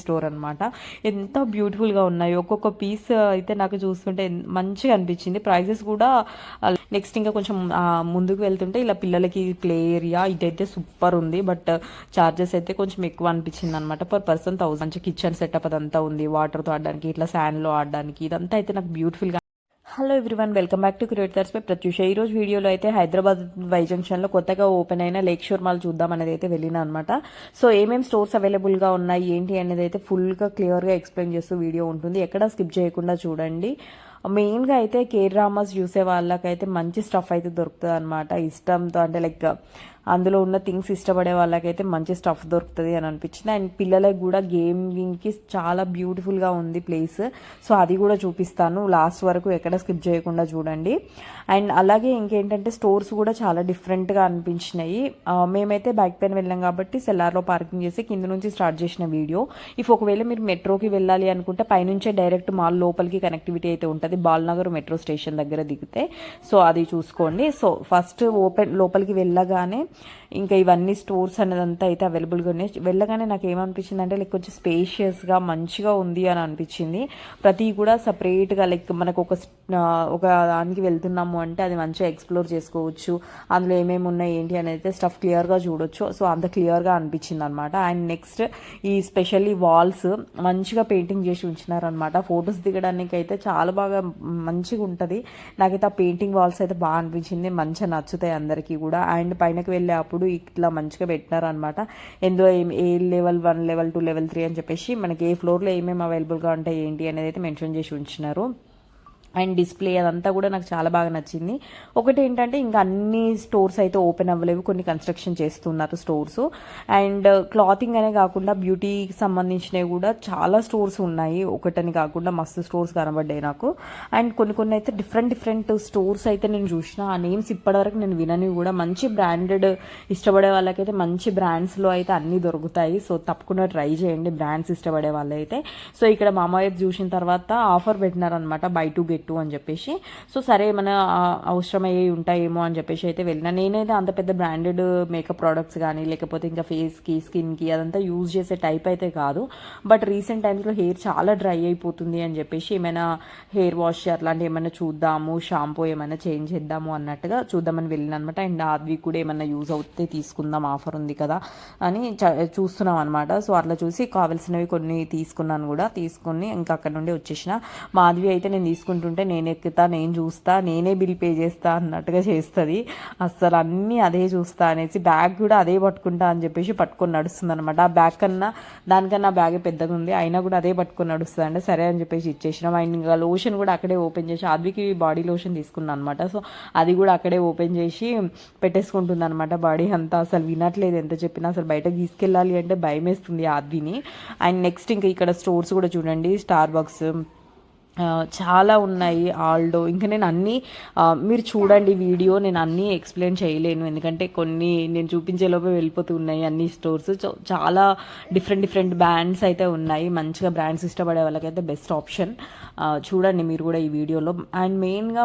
Store అనమాట. ఎంత బ్యూటిఫుల్గా ఉన్నాయి. ఒక్కొక్క పీస్ అయితే నాకు చూస్తుంటే మంచిగా అనిపించింది. ప్రైజెస్ కూడా నెక్స్ట్ ఇంకా కొంచెం ముందుకు వెళ్తుంటే ఇలా పిల్లలకి ప్లే ఏరియా ఇదైతే సూపర్ ఉంది. బట్ చార్జెస్ అయితే కొంచెం ఎక్కువ అనిపించింది అనమాట. Per person 1000. మంచి కిచెన్ సెటప్ అదంతా ఉంది, వాటర్తో ఆడడానికి, ఇట్లా శాండ్లో ఆడడానికి. ఇదంతా అయితే నాకు బ్యూటిఫుల్గా. Hello everyone, welcome back to creators by Pratyusha. ఈ రోజు వీడియోలో అయితే హైదరాబాద్ వై జంక్షన్లో కొత్తగా ఓపెన్ అయిన లేక్ షోర్ మాల్ చూద్దాం అనేది అయితే వెళ్ళినా అనమాట. సో ఏమేమి స్టోర్స్ అవైలబుల్గా ఉన్నాయి ఏంటి అనేది అయితే ఫుల్గా క్లియర్గా ఎక్స్ప్లెయిన్ చేస్తూ వీడియో ఉంటుంది. ఎక్కడ స్కిప్ చేయకుండా చూడండి. మెయిన్గా అయితే కేర్ డ్రామాస్ చూసే వాళ్ళకైతే మంచి స్టఫ్ అయితే దొరుకుతుంది అనమాట. ఇష్టంతో అంటే లైక్ అందులో ఉన్న థింగ్స్ ఇష్టపడే వాళ్ళకైతే మంచి స్టఫ్ దొరుకుతుంది అని అనిపించింది. అండ్ పిల్లలకు కూడా గేమింగ్కి చాలా బ్యూటిఫుల్గా ఉంది ప్లేస్. సో అది కూడా చూపిస్తాను, లాస్ట్ వరకు ఎక్కడ స్కిప్ చేయకుండా చూడండి. అండ్ అలాగే ఇంకేంటంటే స్టోర్స్ కూడా చాలా డిఫరెంట్గా అనిపించినాయి. మేమైతే బ్యాక్ పెయిన్ వెళ్ళాం కాబట్టి సెల్లార్లో పార్కింగ్ చేసి కింద నుంచి స్టార్ట్ చేసిన వీడియో. ఒకవేళ మీరు మెట్రోకి వెళ్ళాలి అనుకుంటే పైనుంచే డైరెక్ట్ మాల్ లోపలికి కనెక్టివిటీ అయితే ఉంటుంది, బాల్నగర్ మెట్రో స్టేషన్ దగ్గర దిగితే. సో అది చూసుకోండి. సో ఫస్ట్ లోపలికి వెళ్ళగానే ఇంకా ఇవన్నీ స్టోర్స్ అనేదంతా అయితే అవైలబుల్గా ఉన్నాయి. వెళ్ళగానే నాకు ఏమనిపించింది అంటే లైక్ కొంచెం స్పేషియస్గా మంచిగా ఉంది అని అనిపించింది. ప్రతి కూడా సపరేట్గా లైక్ మనకు ఒక దానికి వెళ్తున్నాము అంటే అది మంచిగా ఎక్స్ప్లోర్ చేసుకోవచ్చు. అందులో ఏమేమి ఉన్నాయి ఏంటి అనేది అయితే స్టఫ్ క్లియర్గా చూడొచ్చు. సో అంత క్లియర్గా అనిపించింది అనమాట. అండ్ నెక్స్ట్ ఈ స్పెషల్లీ వాల్స్ మంచిగా పెయింటింగ్ చేసి ఉంచినారనమాట. ఫొటోస్ దిగడానికి అయితే చాలా బాగా మంచిగా ఉంటుంది. నాకైతే ఆ పెయింటింగ్ వాల్స్ అయితే బాగా అనిపించింది, మంచిగా నచ్చుతాయి అందరికీ కూడా. అండ్ పైనకి వెళ్ళే అప్పుడు ఇట్లా మంచిగా పెట్టినారనమాట. ఎందులో ఏ లెవెల్ 1, లెవెల్ 2, లెవెల్ 3 అని చెప్పేసి మనకి ఏ ఫ్లోర్లో ఏమేమి అవైలబుల్గా ఉంటాయి ఏంటి అనేది అయితే మెన్షన్ చేసి ఉంచినారు. అండ్ డిస్ప్లే అదంతా కూడా నాకు చాలా బాగా నచ్చింది. ఒకటి ఏంటంటే ఇంకా అన్ని స్టోర్స్ అయితే ఓపెన్ అవ్వలేవు, కొన్ని కన్స్ట్రక్షన్ చేస్తున్నారు స్టోర్స్. అండ్ క్లాతింగ్ అనే కాకుండా బ్యూటీకి సంబంధించినవి కూడా చాలా స్టోర్స్ ఉన్నాయి, ఒకటని కాకుండా మస్తు స్టోర్స్ కనబడ్డాయి నాకు. అండ్ కొన్ని అయితే డిఫరెంట్ స్టోర్స్ అయితే నేను చూసిన. ఆ నేమ్స్ ఇప్పటివరకు నేను వినని కూడా. మంచి బ్రాండెడ్ ఇష్టపడే వాళ్ళకైతే మంచి బ్రాండ్స్లో అయితే అన్నీ దొరుకుతాయి. సో తప్పకుండా ట్రై చేయండి బ్రాండ్స్ ఇష్టపడే వాళ్ళైతే. సో ఇక్కడ మామయ్య చూసిన తర్వాత ఆఫర్ పెట్టినారనమాట, బై 2 get 2 అని చెప్పేసి. సో సరే మన అవసరమయ్యే ఉంటాయేమో అని చెప్పేసి అయితే వెళ్ళిన. నేనైతే అంత పెద్ద బ్రాండెడ్ మేకప్ ప్రోడక్ట్స్ కానీ లేకపోతే ఇంకా ఫేస్కి స్కిన్కి అదంతా యూజ్ చేసే టైప్ అయితే కాదు. బట్ రీసెంట్ టైమ్స్లో హెయిర్ చాలా డ్రై అయిపోతుంది అని చెప్పేసి ఏమైనా హెయిర్ వాష్ అట్లాంటివి ఏమైనా చూద్దాము, షాంపూ ఏమైనా చేంజ్ చేద్దాము అన్నట్టుగా చూద్దామని వెళ్ళిన అనమాట. అండ్ అది కూడా ఏమైనా యూజ్ అవుతే తీసుకుందాం, ఆఫర్ ఉంది కదా అని చూస్తున్నాం అనమాట. సో అట్లా చూసి కావాల్సినవి కొన్ని తీసుకున్నాను కూడా. తీసుకుని ఇంకా అక్కడ నుండి వచ్చేసిన. మాధవి అయితే నేను తీసుకుంటుంటే నేను ఎక్కుతా, నేను చూస్తా, నేనే బిల్ పే చేస్తా అన్నట్టుగా చేస్తుంది. అస్సలు అన్నీ అదే చూస్తా అనేసి బ్యాగ్ కూడా అదే పట్టుకుంటా అని చెప్పేసి పట్టుకొని నడుస్తుంది అనమాట. ఆ బ్యాగ్ కన్నా దానికన్నా బ్యాగే పెద్దగా ఉంది, అయినా కూడా అదే పట్టుకొని నడుస్తుంది. అంటే సరే అని చెప్పేసి ఇచ్చేసినాం. అండ్ ఇంకా లోషన్ కూడా అక్కడే ఓపెన్ చేసి ఆద్వికి బాడీ లోషన్ తీసుకున్నాను అనమాట. సో అది కూడా అక్కడే ఓపెన్ చేసి పెట్టేసుకుంటుంది అనమాట. బాడీ అంతా అసలు వినట్లేదు, ఎంత చెప్పినా. అసలు బయటకు తీసుకెళ్ళాలి అంటే భయం వేస్తుంది ఆద్విని. అండ్ నెక్స్ట్ ఇంకా ఇక్కడ స్టోర్స్ కూడా చూడండి, స్టార్ బక్స్ చాలా ఉన్నాయి, ఆల్డో. ఇంకా నేను అన్నీ మీరు చూడండి వీడియో, నేను అన్నీ ఎక్స్ప్లెయిన్ చేయలేను ఎందుకంటే కొన్ని నేను చూపించేలోపే వెళ్ళిపోతూ ఉన్నాయి అన్ని స్టోర్స్. చాలా డిఫరెంట్ బ్రాండ్స్ అయితే ఉన్నాయి. మంచిగా బ్రాండ్స్ ఇష్టపడే వాళ్ళకైతే బెస్ట్ ఆప్షన్. చూడండి మీరు కూడా ఈ వీడియోలో. అండ్ మెయిన్గా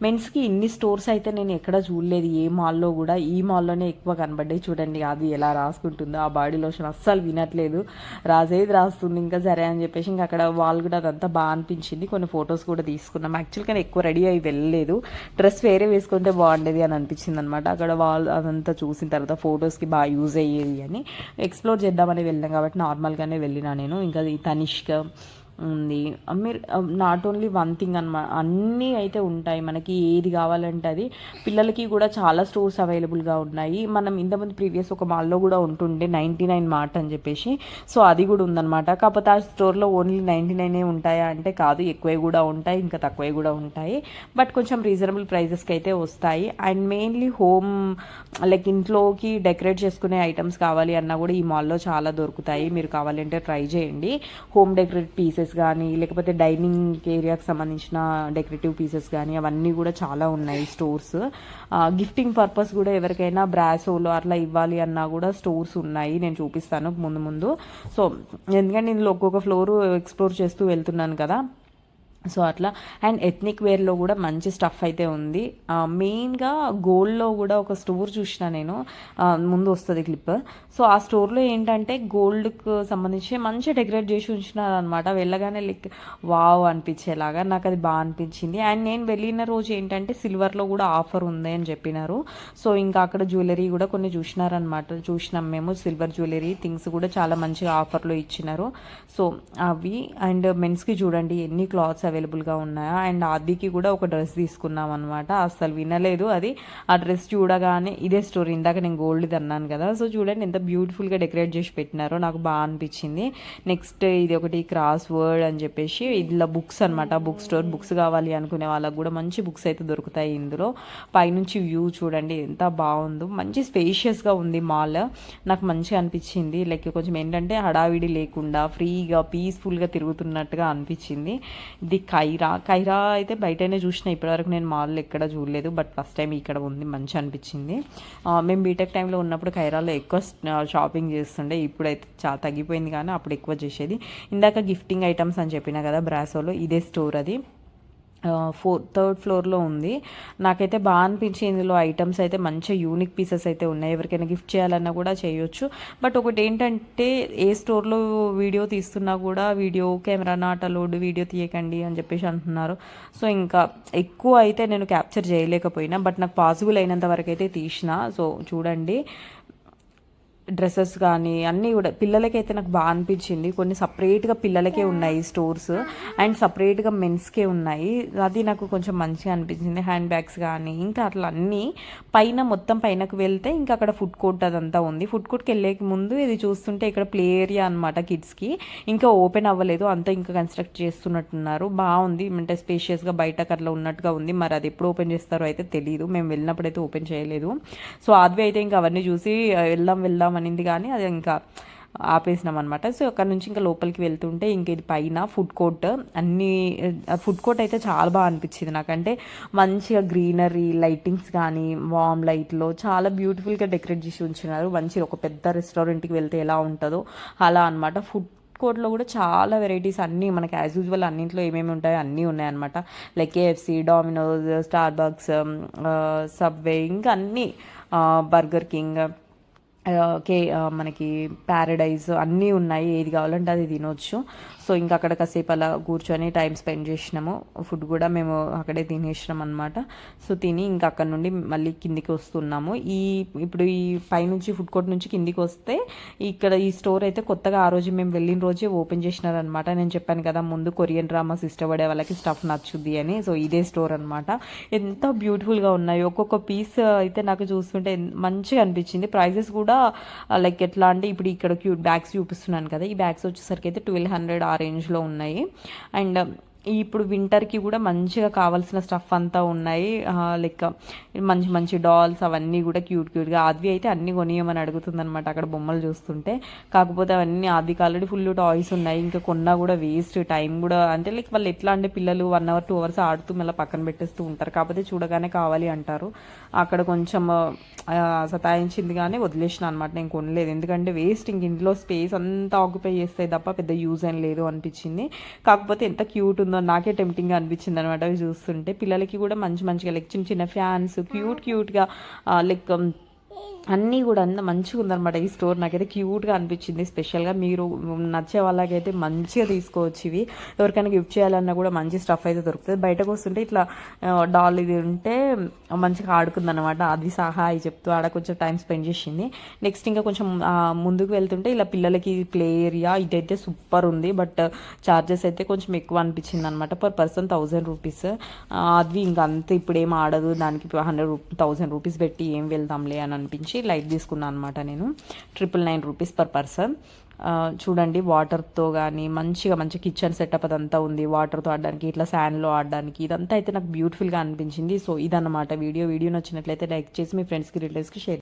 మెన్స్కి ఇన్ని స్టోర్స్ అయితే నేను ఎక్కడ చూడలేదు ఏ మాల్లో కూడా. ఈ మాల్లోనే ఎక్కువ కనబడ్డాయి. చూడండి అది ఎలా రాసుకుంటుందో, ఆ బాడీ లోషన్ అస్సలు వినట్లేదు, రాసేది రాస్తుంది. ఇంకా సరే అని చెప్పేసి ఇంకా అక్కడ వాళ్ళు కూడా అదంతా బాగా అనిపించింది. కొన్ని ఫొటోస్ కూడా తీసుకున్నాం. యాక్చువల్గా నేను ఎక్కువ రెడీ అయ్యి వెళ్ళలేదు, డ్రెస్ వేరే వేసుకుంటే బాగుండేది అని అనిపించింది అనమాట. అక్కడ వాళ్ళు అదంతా చూసిన తర్వాత ఫొటోస్కి బాగా యూజ్ అయ్యేది అని ఎక్స్ప్లోర్ చేద్దామని వెళ్ళాం కాబట్టి నార్మల్గానే వెళ్ళినా నేను. ఇంకా ఈ తనిష్క ఉంది. మీరు నాట్ ఓన్లీ వన్ థింగ్ అనమాట, అన్నీ అయితే ఉంటాయి మనకి, ఏది కావాలంటే అది. పిల్లలకి కూడా చాలా స్టోర్స్ అవైలబుల్గా ఉన్నాయి. మనం ఇంతకుముందు ప్రీవియస్ ఒక మాల్లో కూడా ఉంటుండే 99 మార్ట్ అని చెప్పేసి. సో అది కూడా ఉందన్నమాట. కాకపోతే ఆ స్టోర్లో ఓన్లీ 99 ఉంటాయా అంటే కాదు, ఎక్కువే కూడా ఉంటాయి, ఇంకా తక్కువే కూడా ఉంటాయి. బట్ కొంచెం రీజనబుల్ ప్రైజెస్కి అయితే వస్తాయి. అండ్ మెయిన్లీ హోమ్ లైక్ ఇంట్లోకి డెకరేట్ చేసుకునే ఐటమ్స్ కావాలి అన్నా కూడా ఈ మాల్లో చాలా దొరుకుతాయి. మీరు కావాలంటే ట్రై చేయండి. హోమ్ డెకరేట్ పీసెస్ కానీ లేకపోతే డైనింగ్ ఏరియాకి సంబంధించిన డెకరేటివ్ పీసెస్ కానీ అవన్నీ కూడా చాలా ఉన్నాయి స్టోర్స్. గిఫ్టింగ్ పర్పస్ కూడా ఎవరికైనా బ్రాసోలో అట్లా ఇవ్వాలి అన్నా కూడా స్టోర్స్ ఉన్నాయి. నేను చూపిస్తాను ముందు. సో ఎందుకంటే ఇందులో ఒక్కొక్క ఫ్లోర్ ఎక్స్ప్లోర్ చేస్తూ వెళ్తున్నాను కదా. సో అట్లా. అండ్ ఎథ్నిక్ వేర్లో కూడా మంచి స్టఫ్ అయితే ఉంది. మెయిన్గా గోల్డ్లో కూడా ఒక స్టోర్ చూసిన నేను, ముందు వస్తుంది క్లిప్. సో ఆ స్టోర్లో ఏంటంటే గోల్డ్కు సంబంధించి మంచిగా డెకరేట్ చేసి ఉంచినారు అనమాట. వెళ్ళగానే లైక్ వావ్ అనిపించేలాగా నాకు అది బాగా అనిపించింది. అండ్ నేను వెళ్ళిన రోజు ఏంటంటే సిల్వర్లో కూడా ఆఫర్ ఉంది అని చెప్పినారు. సో ఇంకా అక్కడ జ్యువెలరీ కూడా కొన్ని చూసినారనమాట, చూసినాం మేము. సిల్వర్ జ్యువెలరీ థింగ్స్ కూడా చాలా మంచిగా ఆఫర్లో ఇచ్చినారు. సో అవి. అండ్ మెన్స్కి చూడండి ఎన్ని క్లాత్స్ అవైలబుల్గా ఉన్నాయా. అండ్ ఆదికి కూడా ఒక డ్రెస్ తీసుకున్నాం అనమాట. అసలు వినలేదు అది. ఆ డ్రెస్ చూడగానే ఇదే స్టోరీ, ఇందాక నేను గోల్డ్ అన్నాను కదా. సో చూడండి ఎంత బ్యూటిఫుల్గా డెకరేట్ చేసి పెట్టినారో, నాకు బాగా అనిపించింది. నెక్స్ట్ ఇది ఒకటి క్రాస్ వర్డ్ అని చెప్పేసి ఇలా బుక్స్ అనమాట. Book store. బుక్స్ కావాలి అనుకునే వాళ్ళకు కూడా మంచి బుక్స్ అయితే దొరుకుతాయి ఇందులో. పైనుంచి వ్యూ చూడండి ఎంత బాగుందో, మంచి స్పేషియస్గా ఉంది మాల్. నాకు మంచిగా అనిపించింది. లైక్ కొంచెం ఏంటంటే హడావిడి లేకుండా ఫ్రీగా పీస్ఫుల్గా తిరుగుతున్నట్టుగా అనిపించింది. ఇది కైరా అయితే బయటనే చూసిన, ఇప్పటివరకు నేను మాల్లో ఎక్కడ చూడలేదు. బట్ ఫస్ట్ టైం ఇక్కడ ఉంది, మంచి అనిపించింది. మేము బీటెక్ టైంలో ఉన్నప్పుడు కైరాలో ఎక్కువ షాపింగ్ చేస్తుండే. ఇప్పుడైతే చాలా తగ్గిపోయింది, కానీ అప్పుడు ఎక్కువ చేసేది. ఇందాక గిఫ్టింగ్ ఐటమ్స్ అని చెప్పినా కదా బ్రాసోలో, ఇదే స్టోర్ అది. థర్డ్ ఫ్లోర్లో ఉంది. నాకైతే బాగా అనిపించింది. ఇందులో ఐటమ్స్ అయితే మంచిగా యూనిక్ పీసెస్ అయితే ఉన్నాయి. ఎవరికైనా గిఫ్ట్ చేయాలన్నా కూడా చేయొచ్చు. బట్ ఒకటి ఏంటంటే ఏ స్టోర్లో వీడియో తీస్తున్నా కూడా video camera not allowed, video తీయకండి అని చెప్పేసి అంటున్నారు. సో ఇంకా ఎక్కువ అయితే నేను క్యాప్చర్ చేయలేకపోయినా, బట్ నాకు పాసిబుల్ అయినంత వరకు అయితే తీసిన. సో చూడండి డ్రెస్సెస్ కానీ అన్నీ కూడా పిల్లలకైతే నాకు బాగా అనిపించింది. కొన్ని సపరేట్గా పిల్లలకే ఉన్నాయి స్టోర్స్, అండ్ సపరేట్గా మెన్స్కే ఉన్నాయి. అది నాకు కొంచెం మంచిగా అనిపించింది. హ్యాండ్ బ్యాగ్స్ కానీ ఇంకా అట్లా అన్నీ పైన, మొత్తం పైనకు వెళ్తే ఇంకా అక్కడ ఫుడ్ కోర్ట్ అదంతా ఉంది. ఫుడ్ కోర్ట్కి వెళ్ళేకి ముందు ఇది చూస్తుంటే ఇక్కడ ప్లే ఏరియా అనమాట కిడ్స్కి. ఇంకా ఓపెన్ అవ్వలేదు, అంతా ఇంకా కన్స్ట్రక్ట్ చేస్తున్నట్టున్నారు. బాగుంది, అంటే స్పేషియస్గా బయటకు అట్లా ఉన్నట్టుగా ఉంది. మరి అది ఎప్పుడు ఓపెన్ చేస్తారో అయితే తెలియదు. మేము వెళ్ళినప్పుడు అయితే ఓపెన్ చేయలేదు. సో ఆద్వి అయితే ఇంకా అవన్నీ చూసి వెళ్దాం అనింది, కానీ అది ఇంకా ఆపేసినాం అనమాట. సో అక్కడ నుంచి ఇంకా లోపలికి వెళ్తుంటే ఇంక ఇది పైన ఫుడ్ కోర్ట్. అన్ని ఫుడ్ కోర్ట్ అయితే చాలా బాగా అనిపించింది నాకంటే. మంచిగా గ్రీనరీ, లైటింగ్స్ కానీ వామ్ లైట్లో చాలా బ్యూటిఫుల్గా డెకరేట్ చేసి ఉంచినారు. మంచిగా ఒక పెద్ద రెస్టారెంట్కి వెళ్తే ఎలా ఉంటుందో అలా అనమాట. ఫుడ్ కోర్ట్లో కూడా చాలా వెరైటీస్ అన్నీ మనకి యాజ్ యూజువల్ అన్నింట్లో ఏమేమి ఉంటాయో అన్నీ ఉన్నాయన్నమాట. Like KFC, dominoes, Starbucks, subway, ఇంకా అన్నీ, బర్గర్ కింగ్, మనకి ప్యారడైజ్ అన్నీ ఉన్నాయి. ఏది కావాలంటే అది తినొచ్చు. సో ఇంకా అక్కడ కాసేపు అలా కూర్చొని టైం స్పెండ్ చేసినాము. ఫుడ్ కూడా మేము అక్కడే తినేసినాం అనమాట. సో తిని ఇంకా అక్కడ నుండి మళ్ళీ కిందికి వస్తున్నాము. ఇప్పుడు ఈ పైనుంచి ఫుడ్ కోర్ట్ నుంచి కిందికి వస్తే ఇక్కడ ఈ స్టోర్ అయితే కొత్తగా ఆ రోజు మేము వెళ్ళిన రోజే ఓపెన్ చేసినారనమాట. నేను చెప్పాను కదా ముందు కొరియన్ డ్రామాస్ ఇష్టపడే వాళ్ళకి స్టఫ్ నచ్చుద్ది అని. సో ఇదే స్టోర్ అనమాట. ఎంత బ్యూటిఫుల్గా ఉన్నాయి. ఒక్కొక్క పీస్ అయితే నాకు చూస్తుంటే మంచిగా అనిపించింది. ప్రైజెస్ కూడా లైక్ ఎట్లా అంటే ఇప్పుడు ఇక్కడ క్యూట్ బ్యాగ్స్ చూపిస్తున్నాను కదా, ఈ బ్యాగ్స్ వచ్చేసరికి అయితే 1200 ఆ రేంజ్లో ఉన్నాయి. అండ్ ఇప్పుడు వింటర్కి కూడా మంచిగా కావాల్సిన స్టఫ్ అంతా ఉన్నాయి. లైక్ మంచి మంచి డాల్స్ అవన్నీ కూడా క్యూట్గా. ఆద్వి అయితే అన్నీ కొనియమని అడుగుతుంది అనమాట అక్కడ బొమ్మలు చూస్తుంటే. కాకపోతే అవన్నీ ఆద్వికి ఆల్రెడీ ఫుల్ టాయ్స్ ఉన్నాయి, ఇంకా కొన్నా కూడా వేస్ట్, టైం కూడా అంటే లైక్ వాళ్ళు ఎట్లా అంటే పిల్లలు 1 hour 2 hours ఆడుతూ మళ్ళీ పక్కన పెట్టేస్తూ ఉంటారు. కాకపోతే చూడగానే కావాలి అంటారు. అక్కడ కొంచెం సతాయించింది, కానీ వదిలేసిన అనమాట. నేను కొనలేదు, ఎందుకంటే వేస్ట్. ఇంక ఇంట్లో స్పేస్ అంతా ఆక్యుపై చేస్తాయి తప్ప పెద్ద యూజ్ ఏం లేదు అనిపించింది. కాకపోతే ఎంత క్యూట్ ఉందో నాకే టెంప్టింగ్గా అనిపించింది అనమాట అవి చూస్తుంటే. పిల్లలకి కూడా మంచిగా లైక్ చిన్న చిన్న ఫ్యాన్స్ క్యూట్గా లైక్ అన్నీ కూడా అంత మంచిగా ఉందన్నమాట ఈ స్టోర్. నాకైతే క్యూట్గా అనిపించింది. స్పెషల్గా మీరు నచ్చే వాళ్ళకైతే మంచిగా తీసుకోవచ్చు ఇవి. ఎవరికైనా గిఫ్ట్ చేయాలన్నా కూడా మంచి స్టఫ్ అయితే దొరుకుతుంది. బయటకు వస్తుంటే ఇట్లా డాల్ ఇది ఉంటే మంచిగా ఆడుకుందనమాట. అది సహాయి చెప్తూ ఆడ కొంచెం టైం స్పెండ్ చేసింది. నెక్స్ట్ ఇంకా కొంచెం ముందుకు వెళ్తుంటే ఇలా పిల్లలకి ప్లే ఏరియా ఇదైతే సూపర్ ఉంది. బట్ ఛార్జెస్ అయితే కొంచెం ఎక్కువ అనిపించింది అనమాట. Per person 1000 rupees. అది ఇంకా అంతే, ఇప్పుడు ఏం ఆడదు, దానికి 1000 రూపీస్ పెట్టి ఏం వెళ్తాంలే అని అనిపించి లైట్ తీసుకున్నాను అనమాట నేను. 999 రూపీస్ పర్ పర్సన్. చూడండి వాటర్తో కానీ మంచి కిచెన్ సెటప్ అదంతా ఉంది. వాటర్తో ఆడడానికి, ఇట్లా శాండ్లో ఆడడానికి, ఇదంతా అయితే నాకు బ్యూటిఫుల్గా అనిపించింది. సో ఇదన్నమాట వీడియో నచ్చినట్లయితే లైక్ చేసి మీ ఫ్రెండ్స్కి రిలేటివ్స్కి షేర్